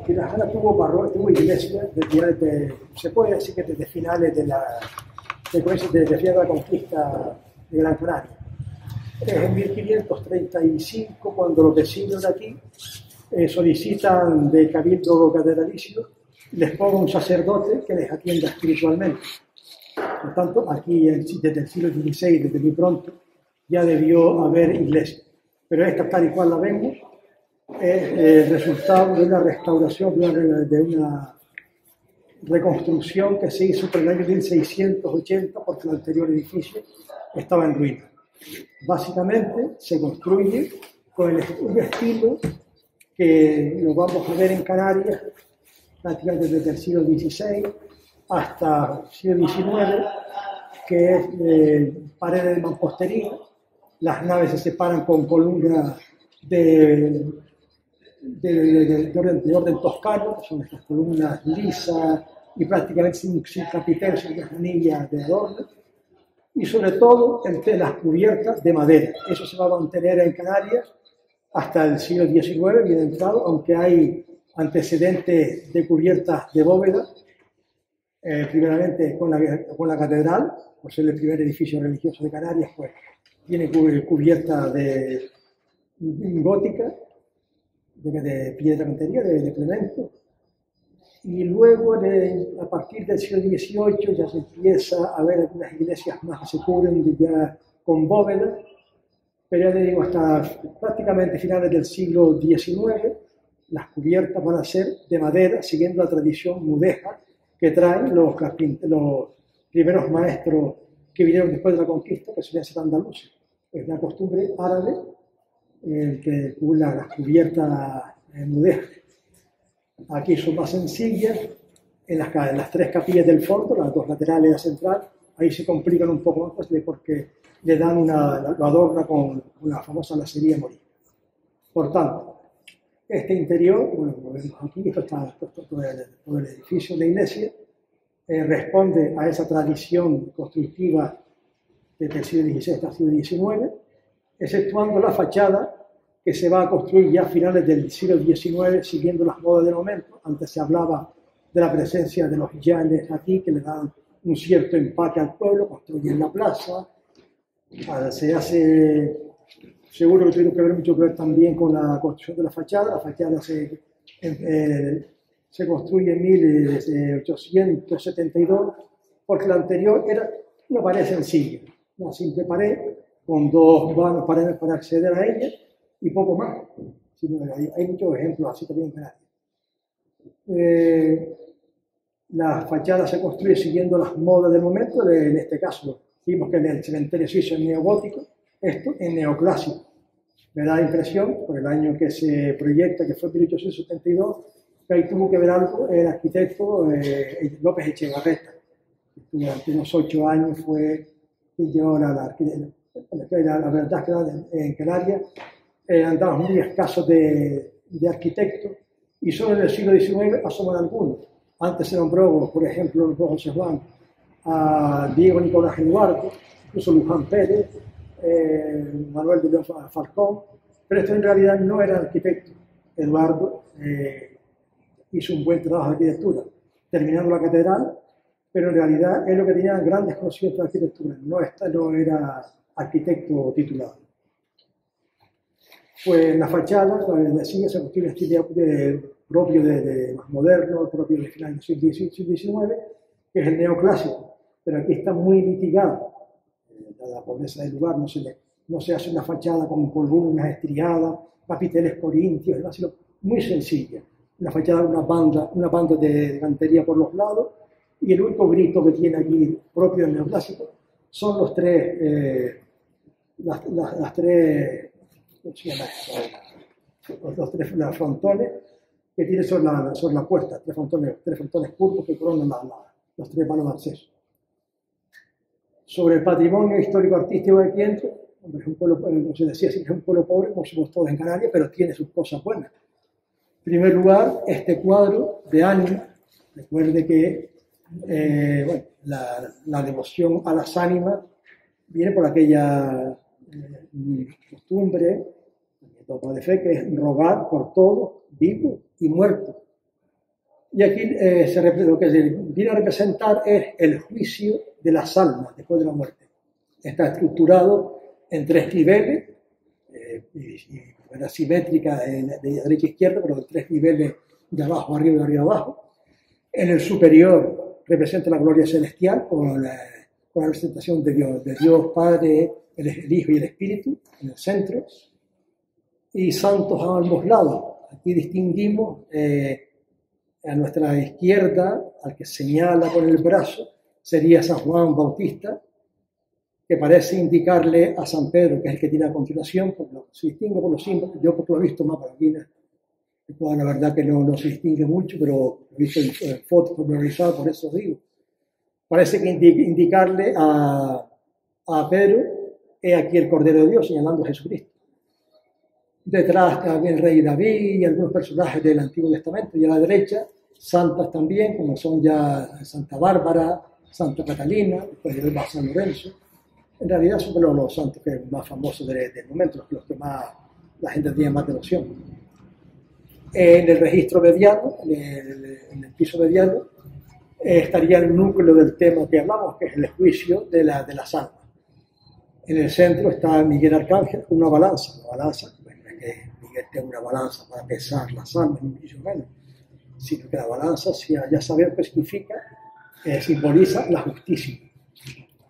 Tirajana tuvo iglesia se puede decir que desde finales de finales de la conquista de Gran Canaria. Es en 1535 cuando los vecinos de aquí solicitan del cabildo catedralicio les ponga un sacerdote que les atienda espiritualmente. Por tanto, aquí desde el siglo XVI, desde muy pronto, ya debió haber iglesia. Pero esta, tal y cual la vemos, es el resultado de una restauración, de una reconstrucción que se hizo por el año 1680, porque el anterior edificio estaba en ruina. Básicamente se construye con un estilo que lo vamos a ver en Canarias prácticamente desde el siglo XVI hasta el siglo XIX, que es paredes de mampostería. Las naves se separan con columnas de orden toscano, que son estas columnas lisas y prácticamente sin capitel, sin las anillas de adorno, y sobre todo entre las cubiertas de madera. Eso se va a mantener en Canarias hasta el siglo XIX, bien entrado, aunque hay antecedentes de cubiertas de bóveda, primeramente con la catedral, por ser el primer edificio religioso de Canarias, pues tiene cubierta gótica, de piedra cantería, de Clemento, y luego a partir del siglo XVIII ya se empieza a ver algunas iglesias más que se cubren ya con bóveda, pero ya le digo, hasta prácticamente finales del siglo XIX, las cubiertas van a ser de madera, siguiendo la tradición mudéjar que traen los primeros maestros que vinieron después de la conquista, que solían ser andaluces. Es la costumbre árabe que las cubiertas mudéjar. Aquí son más sencillas, en las tres capillas del fondo, las dos laterales y la central, ahí se complican un poco más porque le dan lo adorna con la famosa lacería morisca. Por tanto, este interior, bueno, como vemos aquí, esto está todo el edificio de la iglesia, responde a esa tradición constructiva desde el siglo XVI hasta el siglo XIX, exceptuando la fachada que se va a construir ya a finales del siglo XIX, siguiendo las modas del momento. Antes se hablaba de la presencia de los yanes aquí, que le dan un cierto empaque al pueblo, construyen la plaza, se hace, seguro que tiene que ver mucho que ver también con la construcción de la fachada. La fachada se construye en 1872, porque la anterior era una pared sencilla, una simple pared con dos vanos para acceder a ella y poco más. Hay muchos ejemplos así también en Canarias. La fachada se construye siguiendo las modas del momento. En este caso vimos que en el cementerio suizo es neogótico, esto es neoclásico. Me da la impresión, por el año que se proyecta, que fue 1872, que ahí tuvo que ver algo el arquitecto López Echevarreta, que durante unos 8 años fue y llevó la arquitectura. La verdad es que en Canarias andamos muy escasos de arquitectos, y solo en el siglo XIX asoman algunos. Antes se nombró, por ejemplo, por José Juan, a Diego Nicolás Eduardo, incluso Luján Pérez, Manuel de León Falcón, pero esto en realidad no era arquitecto. Eduardo hizo un buen trabajo de arquitectura, terminando la catedral, pero en realidad es lo que tenía grandes conocimientos de arquitectura, no era arquitecto titulado. Pues la fachada, como les decía, se construye en estilo propio de más moderno, propio de finales del siglo XIX, que es el neoclásico, pero aquí está muy litigado. La pobreza del lugar, no se hace una fachada con columnas estriadas, capiteles corintios, sino muy sencilla. Una fachada, una banda de cantería por los lados, y el único grito que tiene aquí propio del neoclásico son los tres, las tres, los frontones que tiene sobre la puerta, tres frontones curvos que coronan los tres palos de acceso. Sobre el patrimonio histórico-artístico de aquí dentro, es un pueblo, como se decía, es un pueblo pobre, como somos todos en Canarias, pero tiene sus cosas buenas. En primer lugar, este cuadro de ánimas. Recuerde que la devoción a las ánimas viene por aquella costumbre dogma de fe, que es rogar por todos, vivos y muertos. Y aquí lo que se viene a representar es el juicio de las almas después de la muerte. Está estructurado en 3 niveles, y era simétrica de derecha a izquierda, pero en 3 niveles de abajo arriba y de arriba abajo. En el superior representa la gloria celestial con la representación de Dios Padre, el Hijo y el Espíritu en el centro, y santos a ambos lados. Aquí distinguimos a nuestra izquierda, al que señala con el brazo, sería San Juan Bautista, que parece indicarle a San Pedro, que es el que tiene a continuación, porque se distingue por los símbolos. Yo porque lo he visto más para aquí, la verdad que no se distingue mucho, pero lo he visto en fotos pormenorizadas, por eso digo. Parece que indicarle a Pedro, he aquí el Cordero de Dios, señalando a Jesucristo. Detrás también el rey David y algunos personajes del Antiguo Testamento, y a la derecha santas también, como son ya Santa Bárbara, Santa Catalina, después de San Lorenzo. En realidad son los santos más famosos del momento, los que más la gente tiene más devoción. En el registro mediano, en el piso mediano, estaría el núcleo del tema que hablamos, que es el juicio de las almas. En el centro está Miguel Arcángel con una balanza, bueno, que Miguel tenga una balanza para pesar las almas, ni mucho menos, sino que la balanza, ya sabemos qué significa, simboliza la justicia.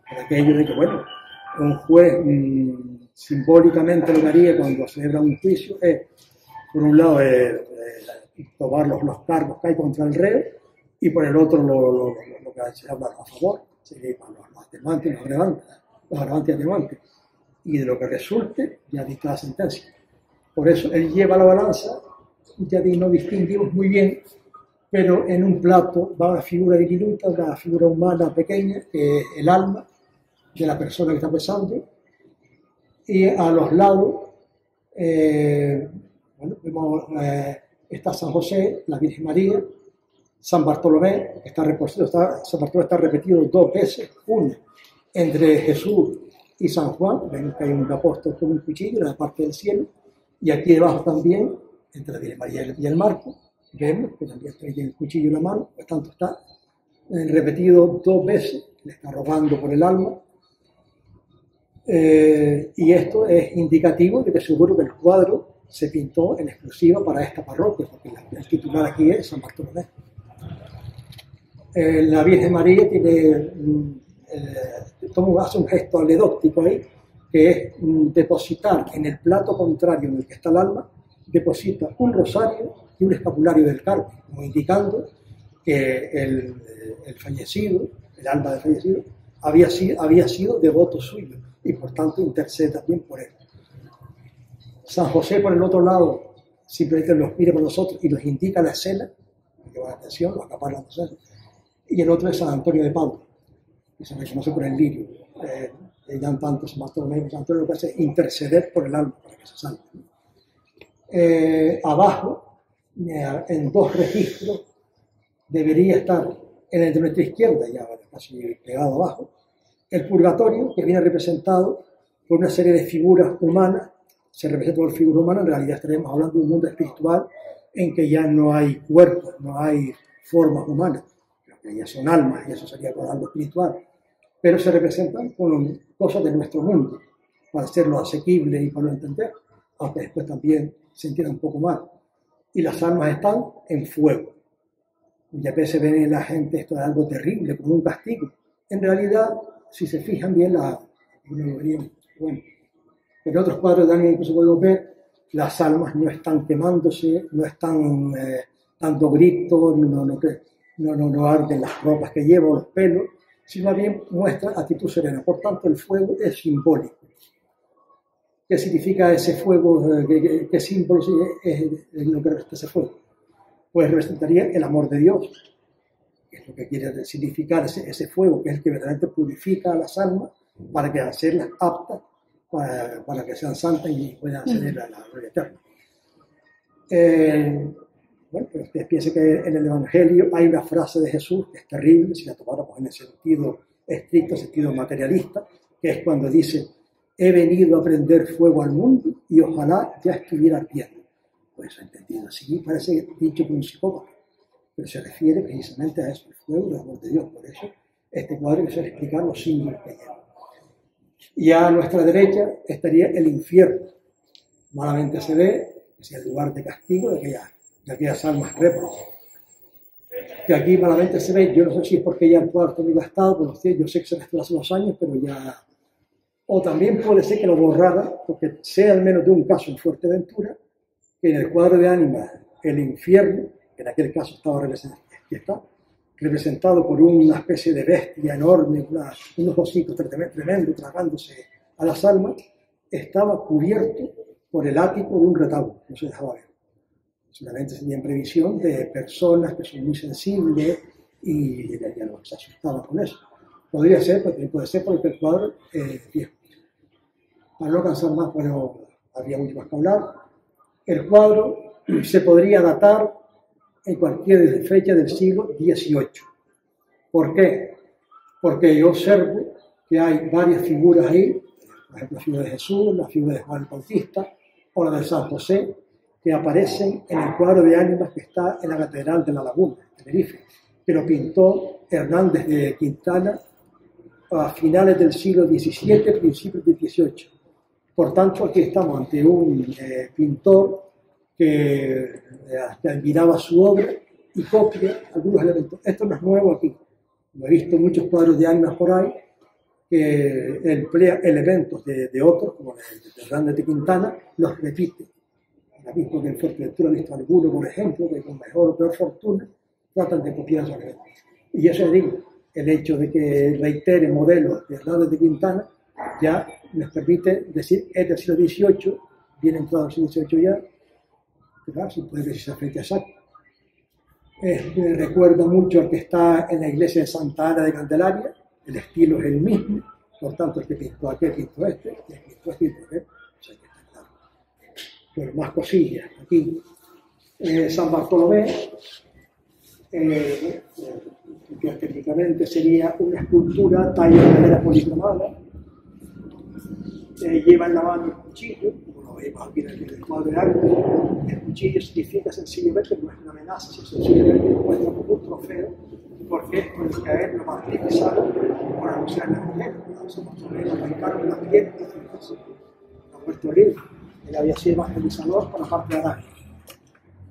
Para aquello de que, bueno, un juez simbólicamente lo que haría cuando celebra un juicio es, por un lado, tomar los cargos que hay contra el rey, y por el otro lo que se habla a favor, sería los atenuantes, los agravantes y atenuantes. Y de lo que resulte, ya dicta la sentencia. Por eso él lleva la balanza, ya no distinguimos muy bien, pero en un plato va una figura diminuta, una figura humana pequeña, que es el alma de la persona que está pesando, y a los lados vemos, está San José, la Virgen María, San Bartolomé, San Bartolomé está repetido 2 veces, una entre Jesús y San Juan, ven que hay un apóstol con un cuchillo en la parte del cielo, y aquí debajo también, entre la Virgen María y el Marco, vemos que también tiene el cuchillo en la mano, por tanto está repetido 2 veces, le está rogando por el alma. Y esto es indicativo de que seguro que el cuadro se pintó en exclusiva para esta parroquia, porque el titular aquí es San Bartolomé. La Virgen María hace un gesto aledóctico ahí, que es depositar en el plato contrario en el que está el alma, deposita un rosario y un escapulario del Carmen, como indicando que el fallecido, el alma del fallecido, había sido devoto suyo, y por tanto intercede también por él. San José, por el otro lado, simplemente los mira por nosotros y nos indica la escena, lleva la atención, lo acapara la escena. Y el otro es San Antonio de Padua, que se reconoce por el lirio. Dan tanto San Bartolomé y San Antonio, lo que hace es interceder por el alma para que se salve. Abajo, en 2 registros, debería estar en el de nuestra izquierda, ya casi pegado abajo, el purgatorio, que viene representado por una serie de figuras humanas. Se representa por figuras humanas, en realidad estaremos hablando de un mundo espiritual en que ya no hay cuerpos, no hay formas humanas, que ya son almas, y eso sería con algo espiritual, pero se representan con cosas de nuestro mundo, para hacerlo asequible y para lo entender, aunque después también se entienda un poco más. Y las almas están en fuego. Muchas veces ven en la gente esto es algo terrible, como un castigo. En realidad, si se fijan bien, bueno, en otros cuadros de Daniel incluso podemos ver, las almas no están quemándose, no están dando gritos, no arden las ropas que llevan, los pelos, sino bien muestra actitud serena. Por tanto, el fuego es simbólico. ¿Qué significa ese fuego? ¿Qué símbolo es lo que representa ese fuego? Pues representaría el amor de Dios, que es lo que quiere significar ese fuego, que es el que verdaderamente purifica a las almas para que hacerlas aptas para que sean santas y puedan acceder a la gloria eterna. Bueno, pero ustedes piensen que en el Evangelio hay una frase de Jesús que es terrible, si la tomáramos en el sentido estricto, sentido materialista, que es cuando dice, he venido a prender fuego al mundo y ojalá ya estuviera ardiendo. Pues entendido así, parece dicho por un psicópata, pero se refiere precisamente a eso, el fuego del amor de Dios. Por eso este cuadro que se explicar los símbolos que lleva. Y a nuestra derecha estaría el infierno. Malamente se ve, es el lugar de castigo de aquellas almas réprobas. Que aquí malamente se ve, yo no sé si es porque ya el cuadro está muy gastado, por los yo sé que se restauró hace 2 años, pero ya... O también puede ser que lo borrara, porque sé al menos de un caso en Fuerteventura, que en el cuadro de ánimas, el infierno, que en aquel caso estaba representado por una especie de bestia enorme, unos hocicos tremendos, tragándose a las almas, estaba cubierto por el ático de un retablo, no se dejaba ver. Solamente se tenía en previsión de personas que son muy sensibles y ya no se asustaban con eso. Podría ser, pero puede ser porque el cuadro es viejo. Para no cansar más, bueno, habría mucho más que hablar. El cuadro se podría datar en cualquier fecha del siglo XVIII. ¿Por qué? Porque yo observo que hay varias figuras ahí, por ejemplo la figura de Jesús, la figura de Juan el Bautista o la de San José, que aparecen en el cuadro de ánimas que está en la Catedral de La Laguna, en Tenerife, que lo pintó Hernández de Quintana a finales del siglo XVII, principios del XVIII. Por tanto, aquí estamos ante un pintor que admiraba su obra y copia algunos elementos. Esto no es nuevo aquí. He visto muchos cuadros de ánimas por ahí que emplea elementos de otros, como de Hernández de Quintana, los repite. Ahora mismo que en Fuerteventura he visto alguno, por ejemplo, que con mejor o peor fortuna tratan de copiar esos elementos. Y eso les digo, el hecho de que reitere modelos de Hernández de Quintana ya nos permite decir es del siglo XVIII, bien entrado al siglo XVIII ya, claro, si puede decir esa fecha exacta. Me recuerda mucho al que está en la iglesia de Santa Ana de Candelaria, el estilo es el mismo, por tanto el que pintó aquel pintó este, el que pintó este pintó aquel, o sea que está claro. Pero más cosillas, aquí San Bartolomé, que técnicamente sería una escultura talla de madera policromada, lleva en la mano el cuchillo, como lo vemos aquí en el cuadro de arte. El cuchillo significa sencillamente, no es una amenaza, sino sencillamente lo muestra como un trofeo, porque es con el que a él lo martirizaron por anunciar la mujer. Se arrancaron la piel y la muerte horrible. Él había sido evangelizador por la parte de Arabia.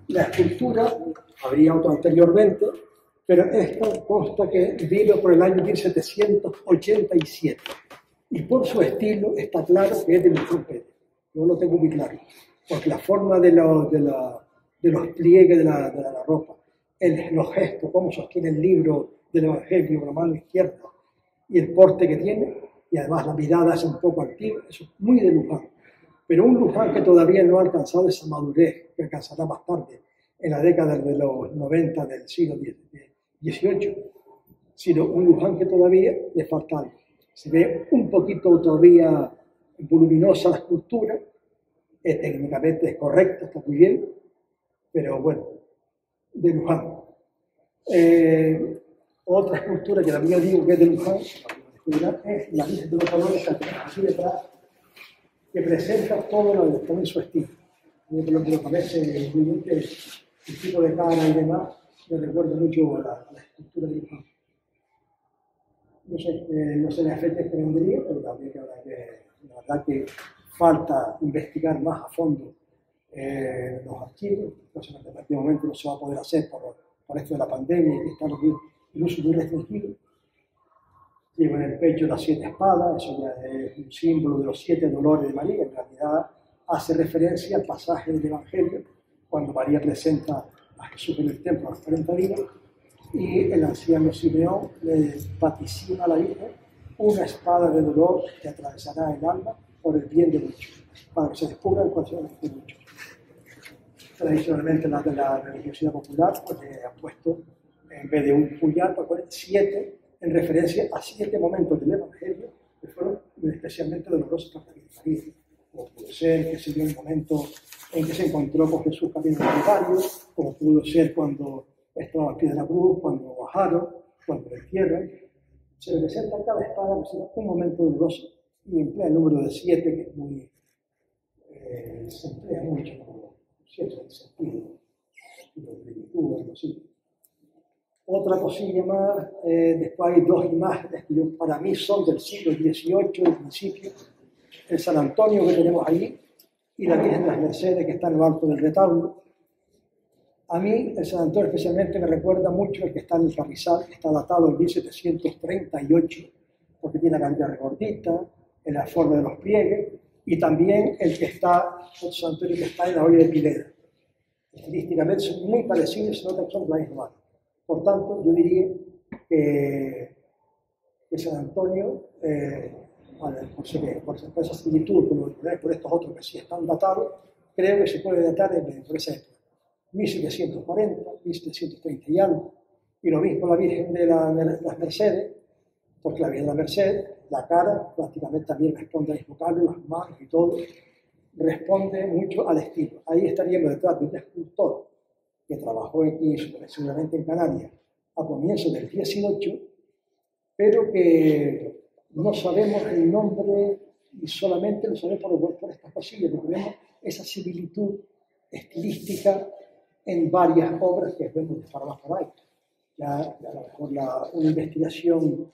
La escultura, habría otro anteriormente, pero esta consta que vino por el año 1787. Y por su estilo está claro que es de Luján Pérez. Yo lo tengo muy claro. Porque la forma de los pliegues de la ropa, los gestos, cómo sostiene el libro del Evangelio con la mano izquierda y el porte que tiene, y además la mirada es un poco altiva, eso es muy de Luján. Pero un Luján que todavía no ha alcanzado esa madurez, que alcanzará más tarde, en la década de los 90 del siglo XVIII, sino un Luján que todavía le falta algo. Se ve un poquito todavía voluminosa la escultura, técnicamente es correcta, está muy bien, pero bueno, de Luján. Otra escultura que también digo que es de Luján, es la Virgen de los Dolores, aquí detrás, que presenta todo lo en su estilo. Lo que me parece incluyente el tipo de cara y demás, me recuerda mucho a la escultura de Luján. No sé las fechas que vendría, pero también la verdad que falta investigar más a fondo los archivos, cosa que prácticamente no se va a poder hacer por esto de la pandemia y que está el uso muy restringido. Lleva en el pecho las 7 espadas, eso ya es un símbolo de los 7 dolores de María, en realidad hace referencia al pasaje del Evangelio, cuando María presenta a Jesús en el templo a los 40 días, y el anciano Simeón le vaticina a la Virgen una espada de dolor que atravesará el alma por el bien de muchos, para que se descubra el corazón de muchos. Tradicionalmente la de la religiosidad popular pues, han puesto, en vez de un puñal, 7, en referencia a 7 momentos del Evangelio que fueron especialmente dolorosos para María. Como pudo ser que se dio el momento en que se encontró con Jesús camino solitario, como pudo ser cuando estaba al pie de la cruz, cuando bajaron, cuando lo entierran. Se representa cada espada un momento doloroso y emplea el número de 7, que es muy, se emplea mucho como cierto sentido de plenitud, algo así. Otra cosilla más, después hay dos imágenes que para mí son del siglo XVIII, del principio, el San Antonio que tenemos allí y la Virgen de las Mercedes que está en lo alto del retablo. A mí el San Antonio especialmente me recuerda mucho el que está en el Carrizal, que está datado en 1738, porque tiene la cantidad regordita, en la forma de los pliegues, y también el que está, el San Antonio que está en la olla de Pilera. Estilísticamente son muy parecidos, se nota que son de la misma mano. Por tanto, yo diría que San Antonio, por esa similitud, por estos otros que sí están datados, creo que se puede datar por esa época. 1740, 1730 y algo. Y lo mismo la Virgen de las Mercedes, porque la Virgen de la Merced, la cara prácticamente también responde al mismo cambio, las manos y todo, responde mucho al estilo. Ahí estaríamos detrás de un escultor que trabajó aquí, seguramente en Canarias, a comienzos del 18, pero que no sabemos el nombre y solamente lo sabemos por estas cosillas, porque vemos esa similitud estilística en varias obras que vemos de Farmacaray. Ya a lo mejor una investigación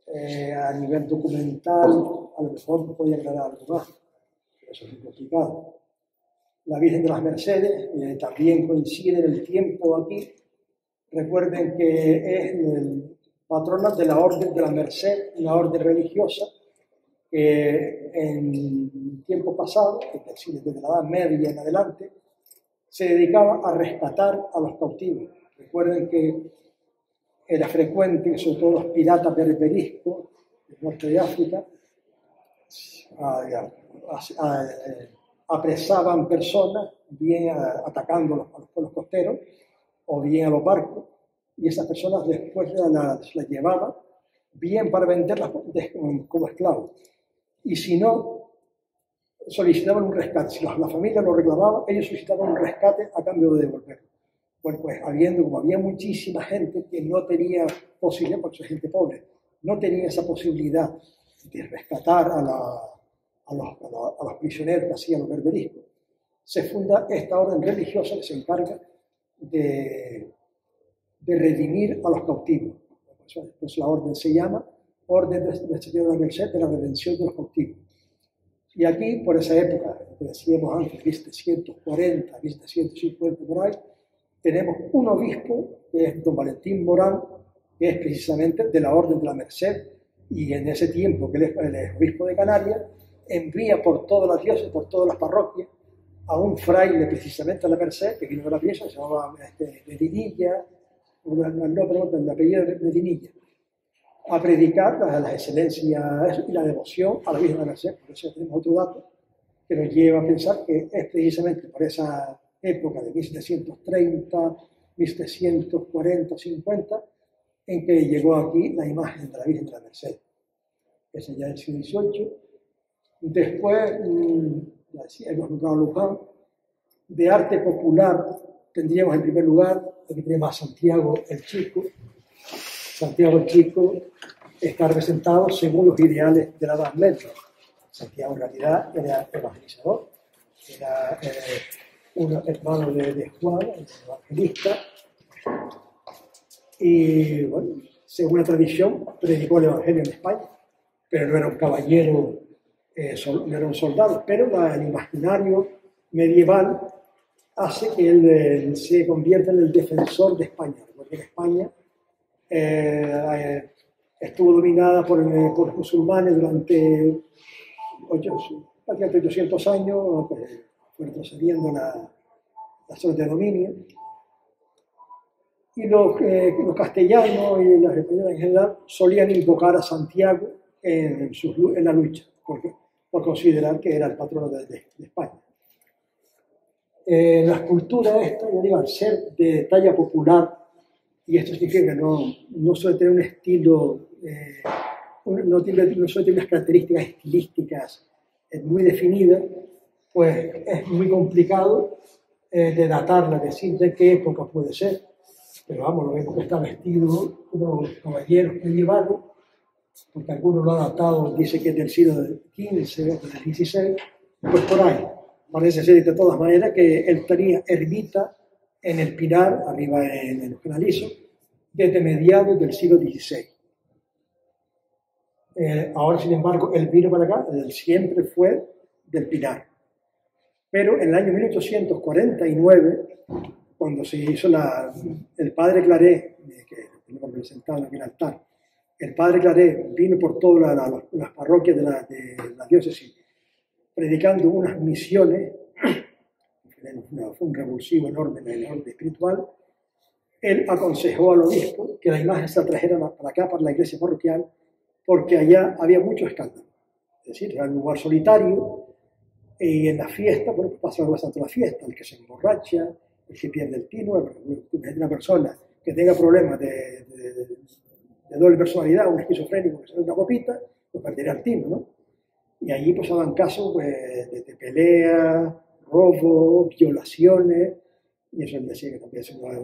a nivel documental, a lo mejor puede aclarar algo más, pero eso es muy complicado. La Virgen de las Mercedes también coincide en el tiempo aquí. Recuerden que es el patrona de la Orden de la Merced, una orden religiosa que en tiempo pasado, es decir, desde la Edad Media en adelante, se dedicaba a rescatar a los cautivos. Recuerden que era frecuente que sobre todo los piratas berberiscos del norte de África apresaban personas, bien atacando a los pueblos costeros o bien a los barcos, y esas personas después las llevaban bien para venderlas como esclavos. Y si no, solicitaban un rescate. Si la familia lo reclamaba, ellos solicitaban un rescate a cambio de devolverlo. Bueno, pues como había muchísima gente que no tenía posibilidad, porque es gente pobre, no tenía esa posibilidad de rescatar a los prisioneros que hacían los berberiscos, se funda esta orden religiosa que se encarga de redimir a los cautivos. Pues la orden se llama Orden de Nuestra Señora de la Merced de la Redención de los Cautivos. Y aquí, por esa época, que decíamos antes, 1740, 1750 por ahí, tenemos un obispo, que es don Valentín Morán, que es precisamente de la Orden de la Merced, y en ese tiempo que él es el obispo de Canarias, envía por todas las diócesis, por todas las parroquias, a un fraile precisamente a la Merced, que vino de la pieza, se llamaba Medinilla, el apellido de Medinilla, a predicar las excelencias y la devoción a la Virgen de la Merced. Por eso tenemos otro dato que nos lleva a pensar que es precisamente por esa época de 1730, 1740, 50, en que llegó aquí la imagen de la Virgen de la Merced. Ese ya es el siglo XVIII. Después, hemos nombrado Luján. De arte popular tendríamos en primer lugar, aquí tenemos a Santiago el Chico. Santiago el Chico está representado según los ideales de la Edad Media. Santiago en realidad era evangelizador, era un hermano de Juan, el evangelista, y bueno, según la tradición, predicó el Evangelio en España, pero no era un caballero, no era un soldado, pero el imaginario medieval hace que él se convierta en el defensor de España, porque en España estuvo dominada por los musulmanes durante 800 años, retrocediendo las zonas de dominio. Y los castellanos y los españoles en general solían invocar a Santiago en la lucha, por considerar que era el patrono de España. La escultura esta, ya digo, al ser de talla popular, y esto significa que no suele tener un estilo, no suele tener unas características estilísticas muy definidas, pues es muy complicado de datarla, decir de qué época puede ser. Pero vamos, lo vemos que está vestido como caballeros medievales, porque algunos lo han adaptado, dice que es del siglo XV o del XVI, pues por ahí. Parece ser de todas maneras que él tenía ermita en el Pinar, arriba en el Canalizo, desde mediados del siglo XVI. Ahora, sin embargo, él vino para acá, él siempre fue del Pinar. Pero en el año 1849, cuando se hizo el padre Claret, que lo representaba en aquel altar, el padre Claret vino por todas las parroquias de la diócesis, predicando unas misiones, fue un revulsivo enorme en el orden espiritual. Él aconsejó al obispo que la imagen se trajera para acá, para la iglesia parroquial, porque allá había mucho escándalo. Es decir, era un lugar solitario, y en la fiesta, bueno, pues pasa bastante la fiesta, el que se emborracha, el que pierde el tino, una persona que tenga problemas de doble personalidad, un esquizofrénico que se da una copita, pues perderá el tino, ¿no? Y allí pues daban casos pues, de pelea, robo, violaciones, y eso él decía que también es sobre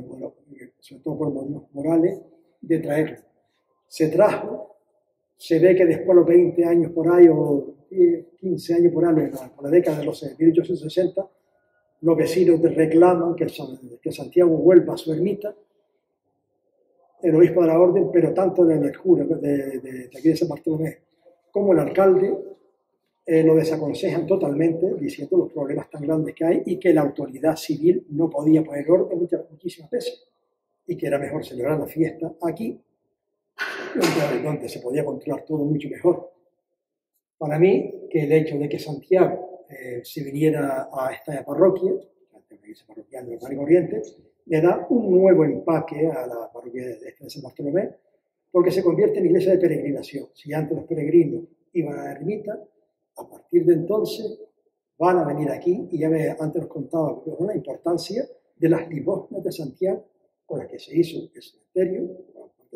todo por motivos morales, de traerlo. Se trajo, se ve que después de los 20 años por ahí, o 15 años por ahí, por la década de los 1860, los vecinos reclaman que Santiago vuelva a su ermita, el obispo de la orden, pero tanto el cura de aquí de San Bartolomé como el alcalde lo desaconsejan totalmente, diciendo los problemas tan grandes que hay y que la autoridad civil no podía poner orden muchísimas veces, y que era mejor celebrar la fiesta aquí, donde se podía controlar todo mucho mejor. Para mí, que el hecho de que Santiago se viniera a esta parroquia, la iglesia parroquial de Mar y Corrientes, le da un nuevo empaque a la parroquia de San Bartolomé, porque se convierte en iglesia de peregrinación. Si antes los peregrinos iban a la ermita, a partir de entonces van a venir aquí, y ya antes nos contaba la importancia de las limosnas de Santiago, con las que se hizo el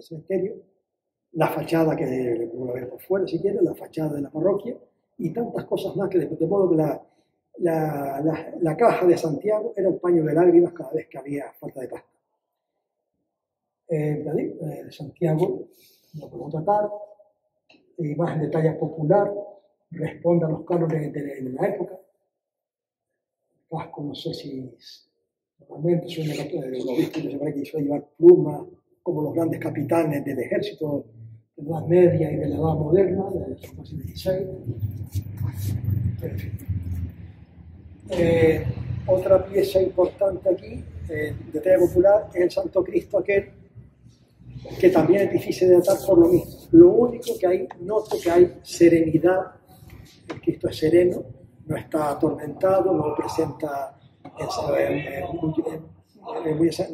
cementerio, la fachada que uno ve por fuera, si quiere, la fachada de la parroquia, y tantas cosas más, que de modo que la caja de Santiago era un paño de lágrimas cada vez que había falta de pasta. De Santiago lo podemos tratar, más en detalle popular, responde a los cánones de la época. El casco, no sé si normalmente los obispos que suelen llevar plumas, como los grandes capitanes del ejército de la Edad Media y de la Edad Moderna, del siglo XVI. Otra pieza importante aquí, de talla popular, es el Santo Cristo aquel, que también es difícil de datar por lo mismo. Lo único que hay, noto que hay serenidad, el Cristo es sereno, no está atormentado, no presenta, no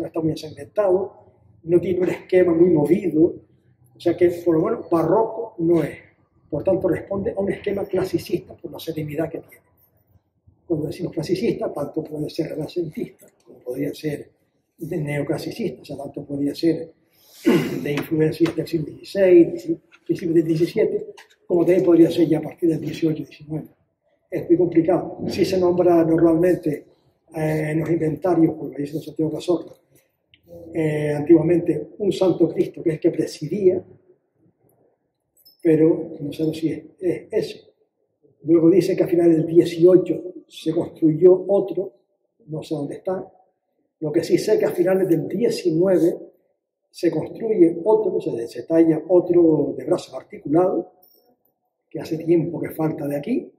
está muy ensangrentado, no tiene un esquema muy movido, o sea que por lo menos barroco no es. Por tanto, responde a un esquema clasicista por la serenidad que tiene. Cuando decimos clasicista, tanto puede ser renacentista, como podría ser neoclasicista, o sea, tanto podría ser de influencias del siglo XVI, principios del XVII, como también podría ser ya a partir del XVIII y XIX. Es muy complicado. Sí se nombra normalmente en los inventarios, como dice Santiago Cazorla, antiguamente un Santo Cristo, que es el que presidía, pero no sé si es ese. Luego dice que a finales del 18 se construyó otro, no sé dónde está. Lo que sí sé que a finales del 19 se construye otro, se talla otro de brazos articulados, que hace tiempo que falta de aquí,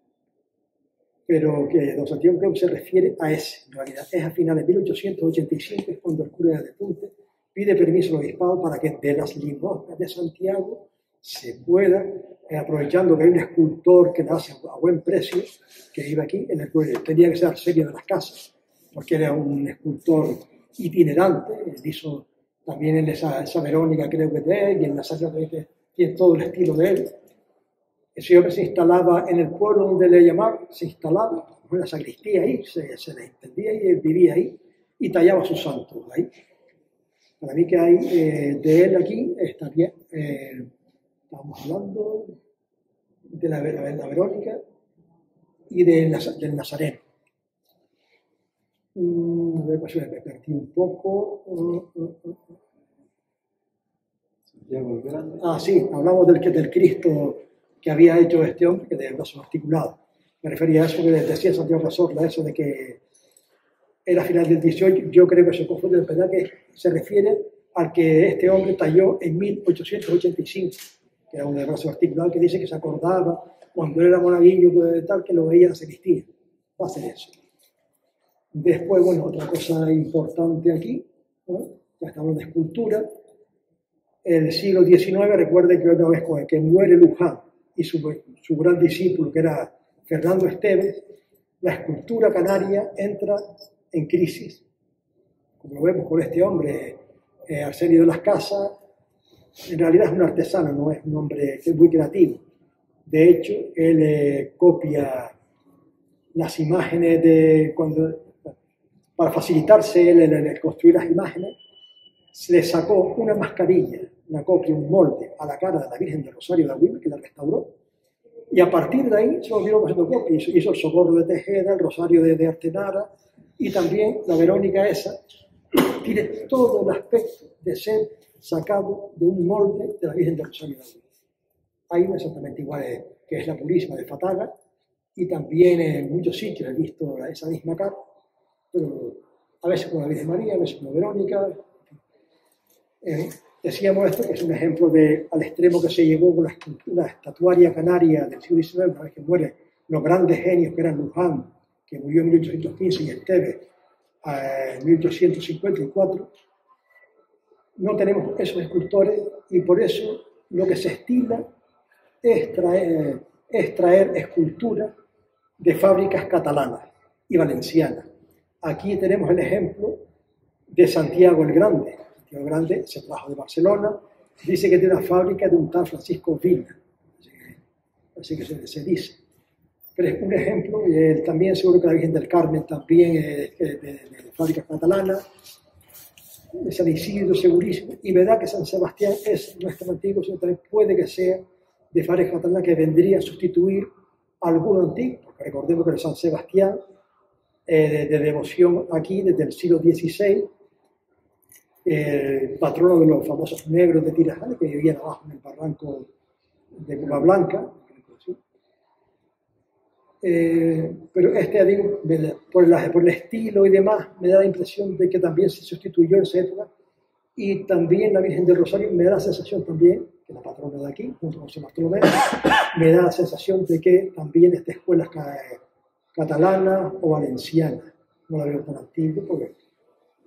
pero que don Santiago creo que se refiere a ese. En realidad es a finales de 1885, es cuando el cura de Punte pide permiso al obispado para que de las limosnas de Santiago se pueda, aprovechando que hay un escultor que nace a buen precio, que vive aquí, en el que tenía que ser arcebio de las casas, porque era un escultor itinerante. Él hizo también en esa Verónica, creo que de él, y en la Santa que tiene todo el estilo de él. Ese hombre se instalaba en el pueblo donde le llamaban, se instalaba en la sacristía ahí, se le entendía, y él vivía ahí y tallaba sus santos ahí. Para mí que hay de él aquí, está bien. Estamos hablando de la Verónica y del Nazareno. A ver, pues me perdí un poco. Santiago el Grande. Ah, sí, hablamos del Cristo que había hecho este hombre, que de brazos articulados. Me refería a eso que decía Santiago Cazorla, eso de que era final del 18, yo creo que se confunde, en verdad que se refiere al que este hombre talló en 1885, que era un de brazos articulados, que dice que se acordaba cuando era monaguillo, tal, que lo veía en la sacristía. Va a ser eso. Después, bueno, otra cosa importante aquí, ¿no? Ya estamos de escultura. El siglo XIX, recuerde que una vez con el que muere Luján y su gran discípulo, que era Fernando Esteves, la escultura canaria entra en crisis. Como lo vemos con este hombre, Arsenio de las Casas, en realidad es un artesano, no es un hombre que es muy creativo. De hecho, él copia las imágenes de cuando, para facilitarse él en el construir las imágenes, se le sacó una mascarilla, una copia, un molde a la cara de la Virgen del Rosario de Agüime, que la restauró, y a partir de ahí se lo dio haciendo copia. Hizo el Socorro de Tejeda, el Rosario de Artenara, y también la Verónica esa, tiene todo el aspecto de ser sacado de un molde de la Virgen del Rosario de Agüime. Hay una exactamente igual, que es la Purísima de Fataga, y también en muchos sitios he visto esa misma cara, pero a veces con la Virgen María, a veces con la Verónica. Decíamos esto, que es un ejemplo al extremo que se llegó con la estatuaria canaria del siglo XIX, una vez que mueren los grandes genios que eran Luján, que murió en 1815, y Esteves en 1854. No tenemos esos escultores y por eso lo que se estila es traer esculturas de fábricas catalanas y valencianas. Aquí tenemos el ejemplo de Santiago el Grande. Santiago el Grande se trajo de Barcelona, dice que tiene una fábrica de un tal Francisco Vila, así que se dice. Pero es un ejemplo, también seguro que la Virgen del Carmen también es de fábricas catalanas, de San Isidro segurísimo, y verdad que San Sebastián no es tan antiguo, sino también puede que sea de fábricas catalanas que vendría a sustituir a alguno antiguo, porque recordemos que el San Sebastián, de devoción aquí desde el siglo XVI, patrono de los famosos negros de Tirajana, que vivían abajo en el barranco de Cuba Blanca. Pero digo, por el estilo y demás, me da la impresión de que también se sustituyó en esa época, y también la Virgen del Rosario me da la sensación también, que la patrona de aquí, junto con San Bartolomé, me da la sensación de que también esta escuela catalana o valenciana, no la veo tan antigua, porque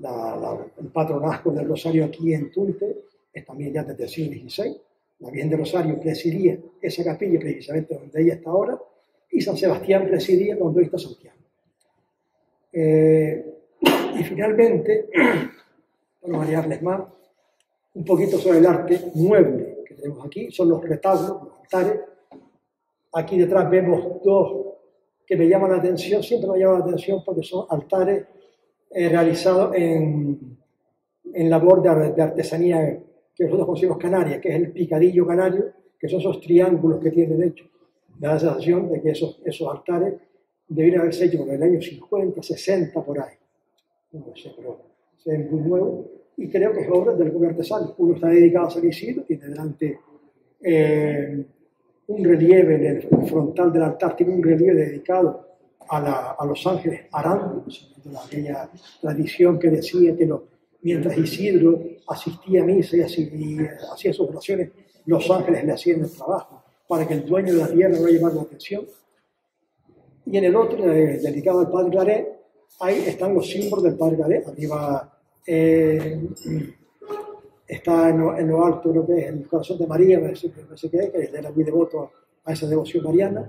el patronazgo del Rosario aquí en Tunte es también ya desde el siglo XVI. La Virgen del Rosario presidía esa capilla precisamente donde ella está ahora, y San Sebastián presidía donde hoy está Santiago. Y finalmente, para variarles más, un poquito sobre el arte mueble que tenemos aquí, son los retablos, los altares. Aquí detrás vemos dos que me llaman la atención, siempre me llaman la atención porque son altares realizados en labor de artesanía que nosotros conocemos canaria, que es el picadillo canario, que son esos triángulos que tiene de hecho. Me da la sensación de que esos altares debieron haberse hecho en el año 50, 60, por ahí. No lo sé, pero es muy nuevo. Y creo que es obra de algún artesano. Uno está dedicado a San Isidro, tiene delante un relieve en el frontal del altar, tiene un relieve dedicado a los ángeles arándanos, de aquella tradición que decía que mientras Isidro asistía a misa y hacía sus oraciones, los ángeles le hacían el trabajo para que el dueño de la tierra no llevara la atención. Y en el otro, dedicado al Padre Claret, ahí están los símbolos del Padre Claret. Arriba está en lo alto lo que es el corazón de María, no sé qué, que era muy devoto a esa devoción mariana.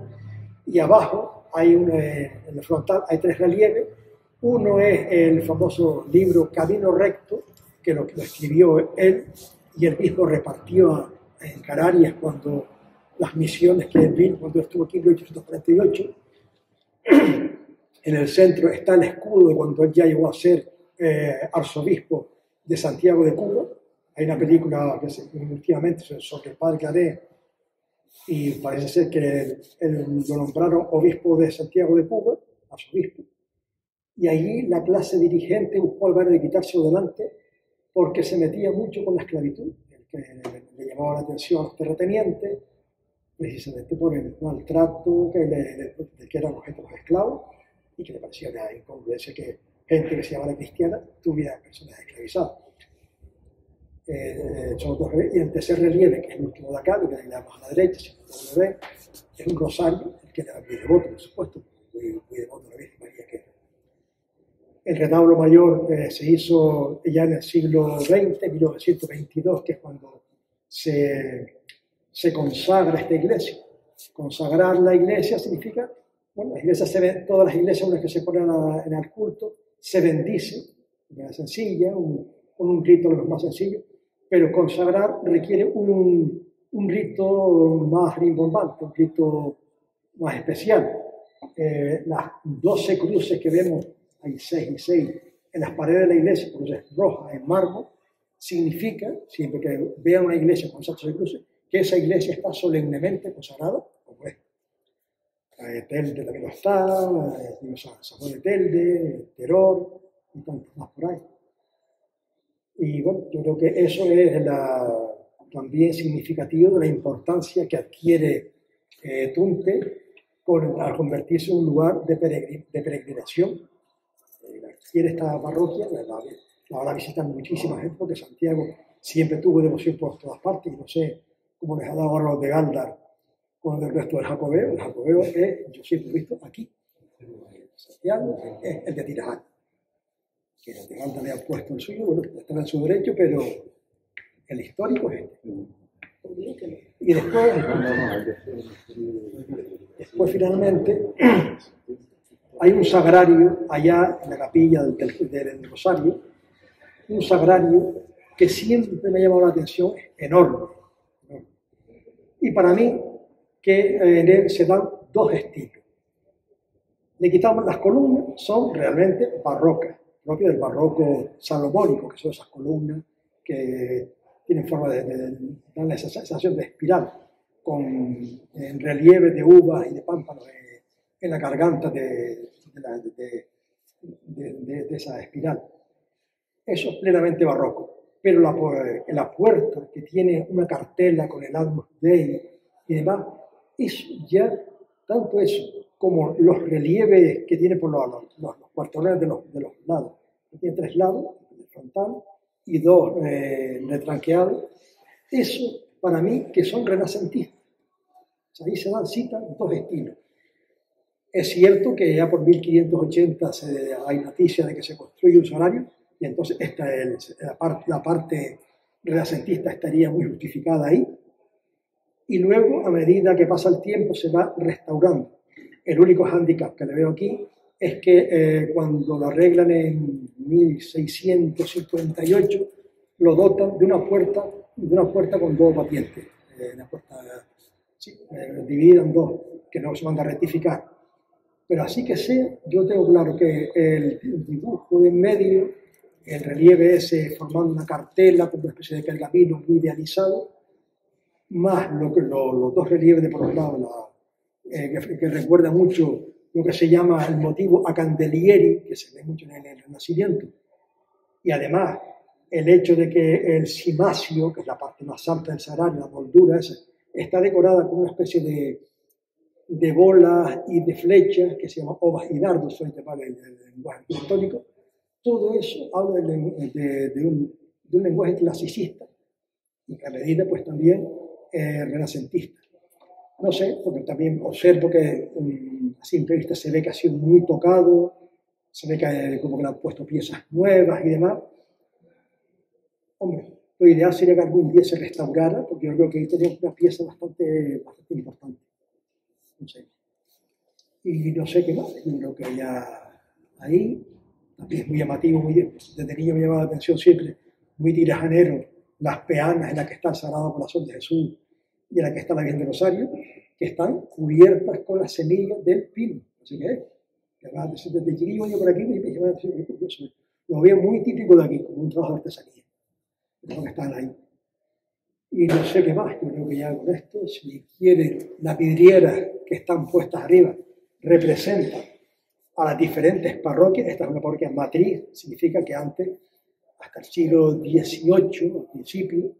Y abajo, en el frontal, hay tres relieves. Uno es el famoso libro Camino Recto, que lo escribió él, y él mismo repartió en Canarias cuando las misiones que él vino, cuando estuvo aquí en 1848. En el centro está el escudo de cuando él ya llegó a ser arzobispo de Santiago de Cuba. Hay una película que últimamente sobre el Padre Claret, y parece ser que lo nombraron obispo de Santiago de Cuba, arzobispo, y allí la clase dirigente buscó al de quitárselo delante porque se metía mucho con la esclavitud, que le llamaba la atención a los terratenientes, precisamente por el maltrato que eran objeto los esclavos, y que le parecía una incongruencia que gente que se llamara cristiana tuviera personas esclavizadas. Y el tercer relieve, que es el último de acá, lo que le damos a la derecha, si no lo ven, es un rosario, el que era muy devoto, por supuesto, muy devoto de la Virgen María. Que el retablo mayor se hizo ya en el siglo XX, 1922, que es cuando se consagra esta iglesia. Consagrar la iglesia significa, bueno, la iglesia todas las iglesias, una vez que se ponen en el culto, se bendice, de manera sencilla, con un rito de los más sencillos, pero consagrar requiere un rito más rimbombante, un rito más especial. Las 12 cruces que vemos, hay 6 y 6, en las paredes de la iglesia, cruces rojas en mármol, significa, siempre que vean una iglesia con esas 12 cruces, que esa iglesia está solemnemente consagrada, como es. Telde también lo está, San Juan de Telde, Teror, y tantos más por ahí. Y bueno, yo creo que eso es también significativo de la importancia que adquiere Tunte al convertirse en un lugar de peregrinación. Adquiere esta parroquia, la visitan muchísima gente, porque Santiago siempre tuvo devoción por todas partes, y no sé cómo les ha dado ahora los de Gáldar con el resto del Jacobeo. El Jacobeo es, yo siempre he visto aquí, Santiago es el de Tirajana, que los de Gáldar le han puesto el suyo, bueno, está en su derecho, pero el histórico es este. Y después finalmente, hay un sagrario allá en la capilla del Rosario, un sagrario que siempre me ha llamado la atención, enorme. Y para mí, que en él se dan dos estilos. Le quitamos las columnas, son realmente barrocas, propias del barroco salomónico, que son esas columnas que tienen forma dan esa sensación de espiral, con relieve de uvas y de pámpanos en la garganta de esa espiral. Eso es plenamente barroco. Pero la puerta, que tiene una cartela con el Agnus Dei y demás, eso ya, tanto eso como los relieves que tiene por los cuartones de los lados, que tiene 3 lados, el frontal, y 2 retranqueados, eso para mí que son renacentistas. O sea, ahí se dan cita 2 estilos. Es cierto que ya por 1580 hay noticias de que se construye un salario, y entonces la parte renacentista estaría muy justificada ahí. Y luego, a medida que pasa el tiempo, se va restaurando. El único hándicap que le veo aquí es que cuando lo arreglan en 1658, lo dotan de una puerta con 2 batientes, una puerta dividida en 2, que no se manda a rectificar. Pero así que sé, yo tengo claro que el dibujo de en medio, el relieve ese formando una cartela como una especie de pergamino muy idealizado, más los 2 relieves de por los lados, que recuerda mucho lo que se llama el motivo a Candelieri, que se ve mucho en el Renacimiento, y además el hecho de que el cimacio, que es la parte más alta del sagrario, la moldura esa, está decorada con una especie de bolas y de flechas que se llaman ovas y dardos, suele llamar el lenguaje arquitectónico. Todo eso habla de un lenguaje clasicista, y a medida pues también renacentista. No sé, porque también observo que a simple vista se ve que ha sido muy tocado, se ve que como que le han puesto piezas nuevas y demás. Hombre, lo ideal sería que algún día se restaurara, porque yo creo que ahí tenemos una pieza bastante importante. No sé. Y no sé qué más, yo creo que ya ahí también es muy llamativo, desde niño me llamaba la atención siempre, muy tirajanero, las peanas en las que está el Sagrado Corazón de Jesús y en la que está la Virgen del Rosario, que están cubiertas con las semillas del pino. Así que desde chiquillo yo por aquí me llamaba la atención, curioso. Lo veo muy típico de aquí, como un trabajo de artesanía. Lo que están ahí. Y no sé qué más, yo creo que ya con esto, si quieren, las vidrieras que están puestas arriba representan a las diferentes parroquias. Esta es una parroquia matriz, significa que antes, hasta el siglo XVIII, al principio,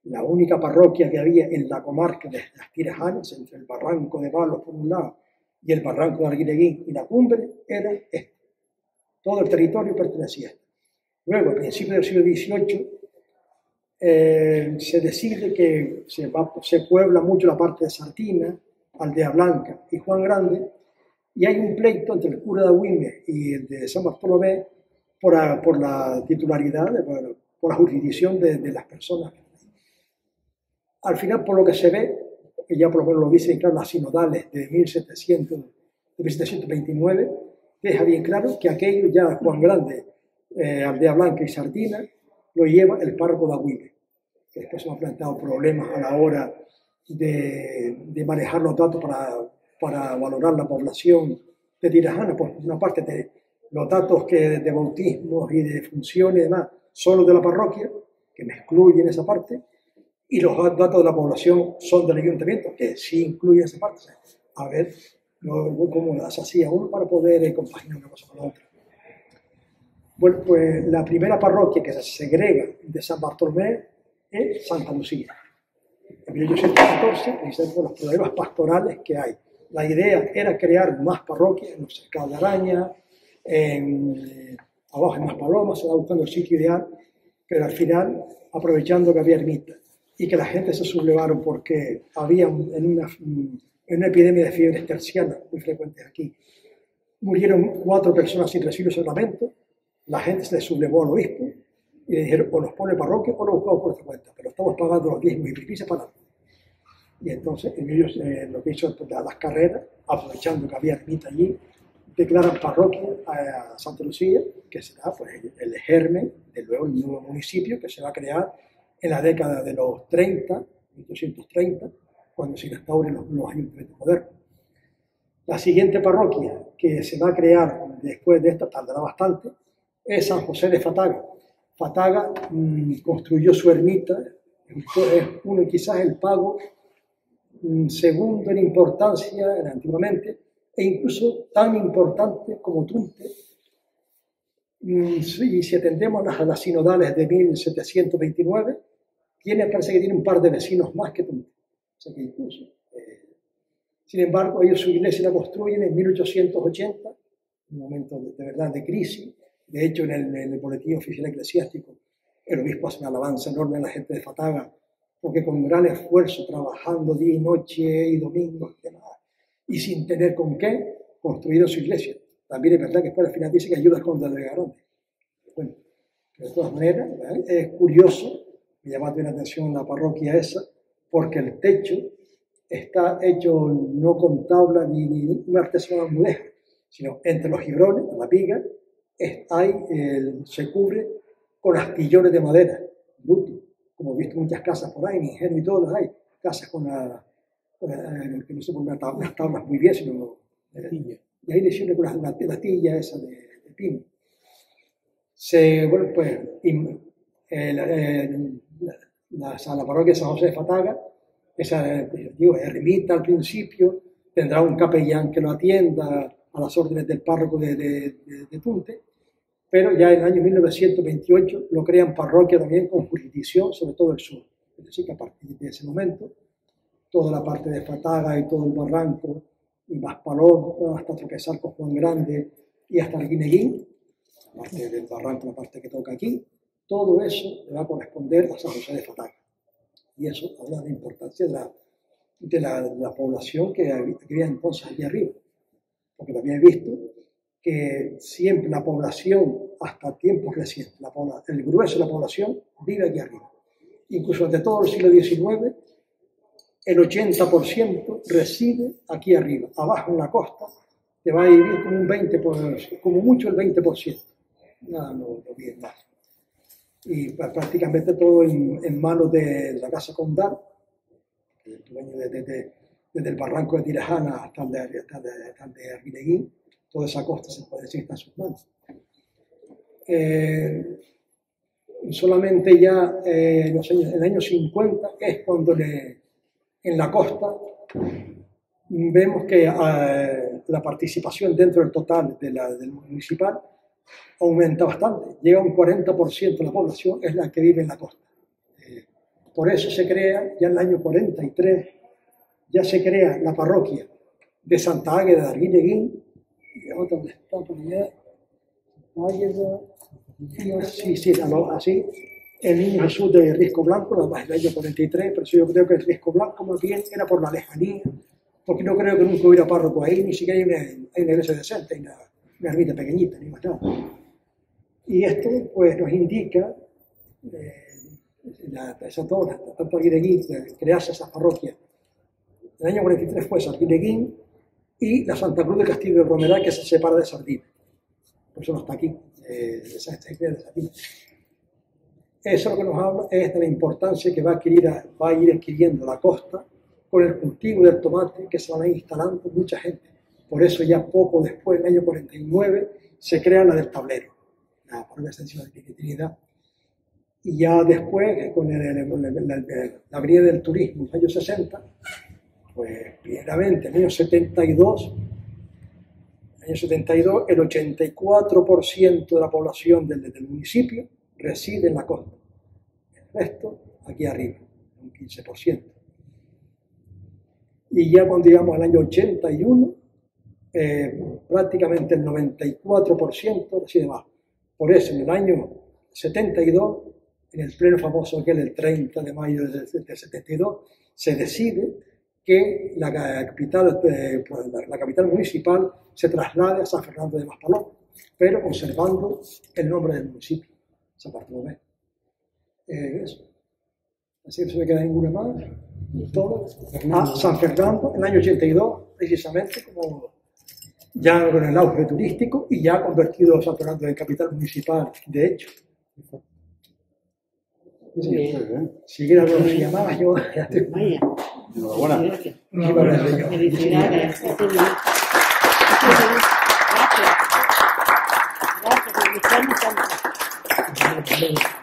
la única parroquia que había en la comarca de las Tirajanas, entre el barranco de Balos por un lado y el barranco de Arguineguín y la cumbre, era este. Todo el territorio pertenecía a este. Luego, a principios del siglo XVIII, se decide que se puebla mucho la parte de Sartina, Aldea Blanca y Juan Grande, y hay un pleito entre el cura de Agüime y el de San Bartolomé por la titularidad, por la jurisdicción de las personas. Al final, por lo que se ve, que ya por lo menos lo dicen claro las sinodales de 1729, deja bien claro que aquello ya Juan Grande, Aldea Blanca y Sartina, lo lleva el párroco de Agüime, que después se me han planteado problemas a la hora de manejar los datos para valorar la población de Tirajana. Por una parte, de los datos de bautismos y de funciones y demás, solo de la parroquia, que me excluyen esa parte, y los datos de la población son del ayuntamiento, que sí incluyen esa parte. A ver cómo las hacía uno para poder compaginar una cosa con la otra. Bueno, pues la primera parroquia que se segrega de San Bartolomé es Santa Lucía. En 1814, precisamente por los problemas pastorales que hay. La idea era crear más parroquias en los cercados de Araña, abajo en Maspalomas, se estaba buscando el sitio ideal, pero al final, aprovechando que había ermita y que la gente se sublevaron porque había en una epidemia de fiebres tercianas muy frecuentes aquí, murieron 4 personas sin recibir sacramento, la gente se le sublevó al obispo y le dijeron o nos pone parroquia o lo buscamos por nuestra cuenta, pero estamos pagando los diezmos y primicias para nada. Y entonces ellos lo que hizo las carreras, aprovechando que había ermita allí, declaran parroquia a Santa Lucía, que será pues, el germen del nuevo municipio que se va a crear en la década de los 30, 1830, cuando se instauren los ayuntamientos modernos. La siguiente parroquia que se va a crear después de esta, tardará bastante, es San José de Fataga. Fataga construyó su ermita, es quizás el pago segundo en importancia antiguamente, e incluso tan importante como Tunte. Y si atendemos a las sinodales de 1729, parece que tiene un par de vecinos más que Tunte. O sea que incluso, sin embargo, ellos su iglesia la construyen en 1880, un momento de verdad de crisis. De hecho, en el boletín oficial eclesiástico, el obispo hace una alabanza enorme a la gente de Fataga, porque con gran esfuerzo, trabajando día y noche y domingo y demás, y sin tener con qué, construyeron su iglesia. También es verdad que después al final dice que ayuda contra el grande. Bueno, de todas maneras, es curioso, me llama la atención la parroquia esa, porque el techo está hecho no con tabla ni una artesanal mudeja, sino entre los gibrones, la viga, se cubre con astillones de madera, luto, como he visto muchas casas por ahí, en Ingenio y todas las hay, casas que no son unas tablas muy bien, sino y ahí le hicieron con la tilla esa de pino. Bueno, pues la parroquia de San José de Fataga, esa ermita al principio, tendrá un capellán que lo atienda a las órdenes del párroco de Tunte, pero ya en el año 1928 lo crean parroquia también con jurisdicción sobre todo el sur. Es decir, que a partir de ese momento, toda la parte de Fataga y todo el barranco, y Maspalón, hasta tropezar con Juan Grande y hasta Arguineguín, la parte del barranco, la parte que toca aquí, todo eso le va a corresponder a San José de Fataga. Y eso habla de la importancia de la población que había entonces allí arriba. Porque también he visto que siempre la población, hasta tiempos recientes, el grueso de la población vive aquí arriba. Incluso desde todo el siglo XIX, el 80% reside aquí arriba. Abajo en la costa te va a vivir como un 20%, como mucho el 20%. Nada, no vive más. Y prácticamente todo en manos de la Casa Condal, el dueño desde el barranco de Tirajana hasta el de Arguineguín, toda esa costa se puede decir está en sus manos. Solamente ya en el año 50 es cuando en la costa vemos que la participación dentro del total del municipal aumenta bastante. Llega a un 40% de la población es la que vive en la costa. Por eso se crea, ya en el año 43, ya se crea la parroquia de Santa Águeda de Arguineguín, y otra donde está por allá, Águeda, sí, así, el Niño Jesús de Risco Blanco, nada más el año 43, pero yo creo que el Risco Blanco más bien era por la lejanía, porque no creo que nunca hubiera párroco ahí, ni siquiera hay una iglesia decente, hay una ermita pequeñita, ni más nada. Y esto pues nos indica esa zona, tanto Arguineguín, crearse esa parroquia. El año 43 fue Arguineguín y la Santa Cruz de Castillo de Romeral, que se separa de Sardina. Por eso no está aquí, esa idea de Sardina. Eso lo que nos habla es de la importancia que va a ir adquiriendo la costa con el cultivo del tomate que se van a ir instalando mucha gente. Por eso ya poco después, en el año 49, se crea la del Tablero, la parroquia extensiva de Trinidad. Y ya después, con la avenida del turismo en los años 60, pues primeramente en el año 72, el 84% de la población del municipio reside en la costa. El resto, aquí arriba, un 15%. Y ya cuando llegamos al año 81, prácticamente el 94% reside abajo. Por eso, en el año 72, en el pleno famoso aquel, el 30 de mayo del 72, se decide que la capital municipal se traslade a San Fernando de Maspaloc, pero conservando el nombre del municipio, San Bartolomé. Eso. Así que no se me queda ninguna más. Todo. San Fernando, en el año 82, precisamente, como ya con el auge turístico y ya convertido San Fernando en capital municipal, de hecho. Si era lo que se llamaba, yo ya te... Enhorabuena. Felicidades. Gracias. Gracias.